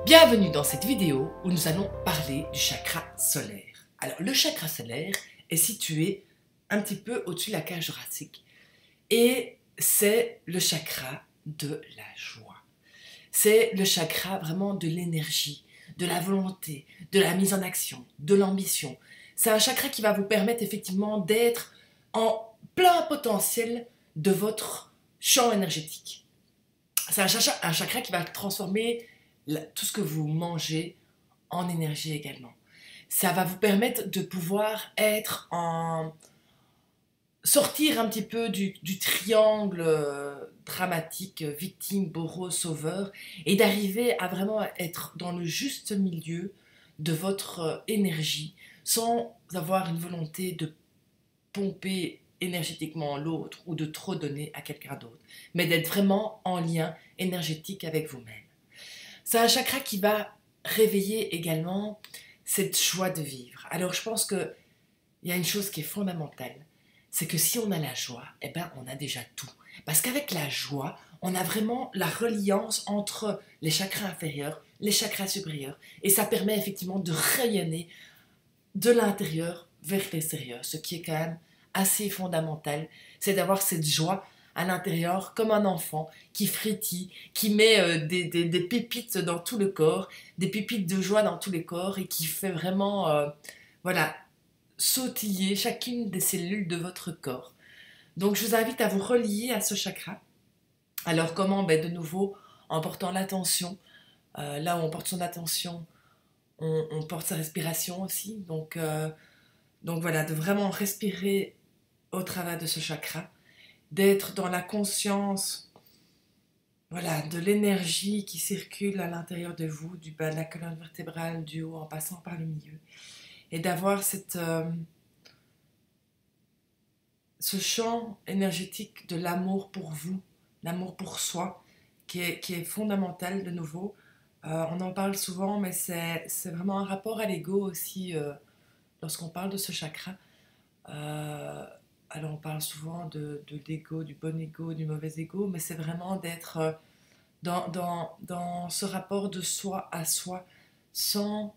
Bienvenue dans cette vidéo où nous allons parler du chakra solaire. Alors le chakra solaire est situé un petit peu au-dessus de la cage thoracique et c'est le chakra de la joie. C'est le chakra vraiment de l'énergie, de la volonté, de la mise en action, de l'ambition. C'est un chakra qui va vous permettre effectivement d'être en plein potentiel de votre champ énergétique. C'est un chakra qui va transformer tout ce que vous mangez en énergie également. Ça va vous permettre de pouvoir sortir un petit peu du triangle dramatique, victime, bourreau, sauveur, et d'arriver à vraiment être dans le juste milieu de votre énergie, sans avoir une volonté de pomper énergétiquement l'autre ou de trop donner à quelqu'un d'autre, mais d'être vraiment en lien énergétique avec vous-même. C'est un chakra qui va réveiller également cette joie de vivre. Alors je pense qu'il y a une chose qui est fondamentale, c'est que si on a la joie, eh ben on a déjà tout. Parce qu'avec la joie, on a vraiment la reliance entre les chakras inférieurs, les chakras supérieurs, et ça permet effectivement de rayonner de l'intérieur vers l'extérieur, ce qui est quand même assez fondamental, c'est d'avoir cette joie à l'intérieur comme un enfant qui frétille, qui met des pépites dans tout le corps, des pépites de joie dans tous les corps et qui fait vraiment voilà, sautiller chacune des cellules de votre corps. Donc je vous invite à vous relier à ce chakra. Alors comment? De nouveau, en portant l'attention, là où on porte son attention, on porte sa respiration aussi. Donc voilà, de vraiment respirer au travers de ce chakra, d'être dans la conscience, voilà, de l'énergie qui circule à l'intérieur de vous, du bas de la colonne vertébrale, du haut en passant par le milieu, et d'avoir ce champ énergétique de l'amour pour vous, l'amour pour soi, qui est fondamental de nouveau. On en parle souvent, mais c'est vraiment un rapport à l'ego aussi lorsqu'on parle de ce chakra. Alors on parle souvent de l'ego, du bon ego, du mauvais ego, mais c'est vraiment d'être dans ce rapport de soi à soi, sans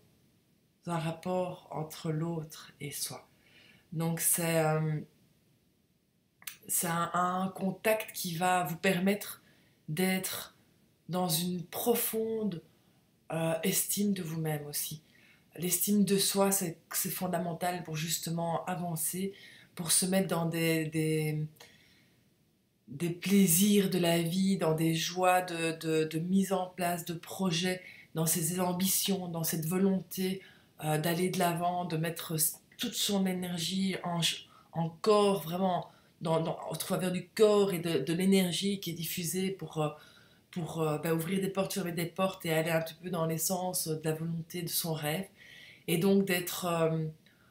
un rapport entre l'autre et soi. Donc c'est un contact qui va vous permettre d'être dans une profonde estime de vous-même aussi. L'estime de soi, c'est fondamental pour justement avancer, pour se mettre dans des plaisirs de la vie, dans des joies de mise en place de projets, dans ses ambitions, dans cette volonté d'aller de l'avant, de mettre toute son énergie en corps, vraiment au travers du corps et de l'énergie qui est diffusée pour ouvrir des portes, fermer des portes et aller un petit peu dans l'essence de la volonté de son rêve. Et donc d'être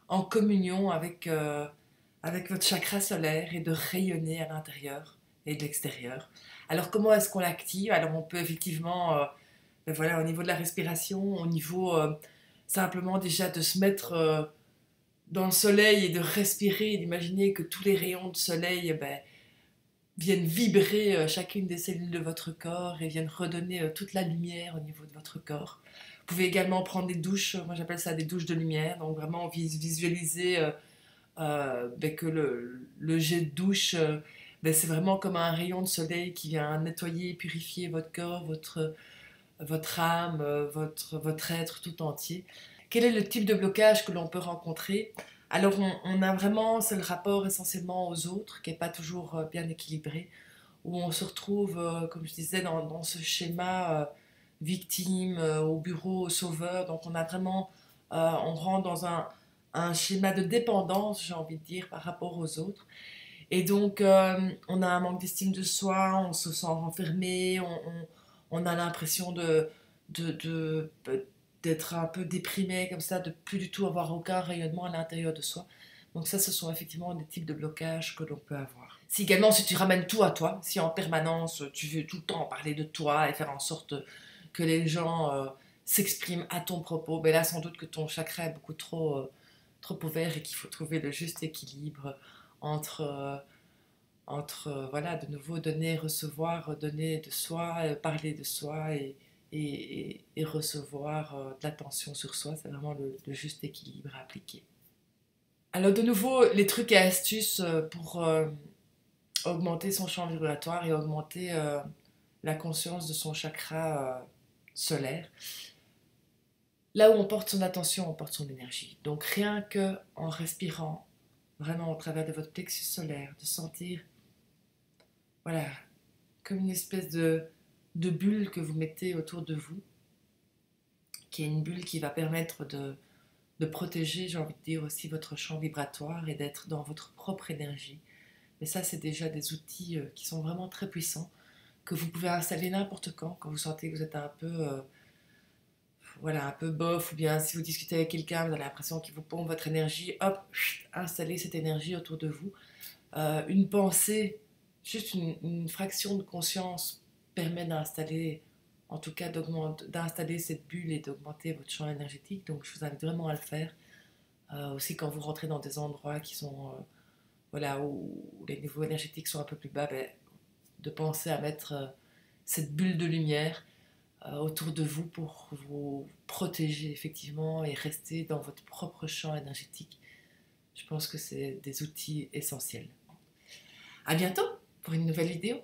en communion avec votre chakra solaire et de rayonner à l'intérieur et de l'extérieur. Alors comment est-ce qu'on l'active? Alors on peut effectivement, voilà, au niveau de la respiration, au niveau simplement déjà de se mettre dans le soleil et de respirer, et d'imaginer que tous les rayons de soleil viennent vibrer chacune des cellules de votre corps et viennent redonner toute la lumière au niveau de votre corps. Vous pouvez également prendre des douches, moi j'appelle ça des douches de lumière, donc vraiment visualiser que le jet de douche, c'est vraiment comme un rayon de soleil qui vient nettoyer, purifier votre corps, votre âme, votre être tout entier. Quel est le type de blocage que l'on peut rencontrer? Alors on a vraiment, c'est le rapport essentiellement aux autres qui n'est pas toujours bien équilibré, où on se retrouve, comme je disais, dans ce schéma victime, au bureau, au sauveur. Donc on a vraiment, on rentre dans un schéma de dépendance, j'ai envie de dire, par rapport aux autres. Et donc on a un manque d'estime de soi, on se sent renfermé, on a l'impression d'être un peu déprimé comme ça, de plus du tout avoir aucun rayonnement à l'intérieur de soi. Donc ça, ce sont effectivement des types de blocages que l'on peut avoir. Si également, si tu ramènes tout à toi, si en permanence tu veux tout le temps parler de toi et faire en sorte que les gens s'expriment à ton propos, là sans doute que ton chakra est beaucoup trop ouvert et qu'il faut trouver le juste équilibre entre voilà, de nouveau donner, recevoir, donner de soi, parler de soi et et recevoir de l'attention sur soi. C'est vraiment le juste équilibre à appliquer. Alors de nouveau, les trucs et astuces pour augmenter son champ vibratoire et augmenter la conscience de son chakra solaire. Là où on porte son attention, on porte son énergie. Donc rien que en respirant vraiment au travers de votre plexus solaire, de sentir, voilà, comme une espèce de bulle que vous mettez autour de vous, qui est une bulle qui va permettre de protéger, j'ai envie de dire aussi, votre champ vibratoire et d'être dans votre propre énergie. Mais ça, c'est déjà des outils qui sont vraiment très puissants, que vous pouvez installer n'importe quand vous sentez que vous êtes un peu, voilà, un peu bof, ou bien si vous discutez avec quelqu'un, vous avez l'impression qu'il vous pompe votre énergie, hop, installez cette énergie autour de vous. Une pensée, juste une fraction de conscience permet d'installer, en tout cas d'installer cette bulle et d'augmenter votre champ énergétique. Donc je vous invite vraiment à le faire. Aussi quand vous rentrez dans des endroits qui sont, voilà, où les niveaux énergétiques sont un peu plus bas, ben, de penser à mettre cette bulle de lumière autour de vous pour vous protéger effectivement et rester dans votre propre champ énergétique. Je pense que c'est des outils essentiels. À bientôt pour une nouvelle vidéo.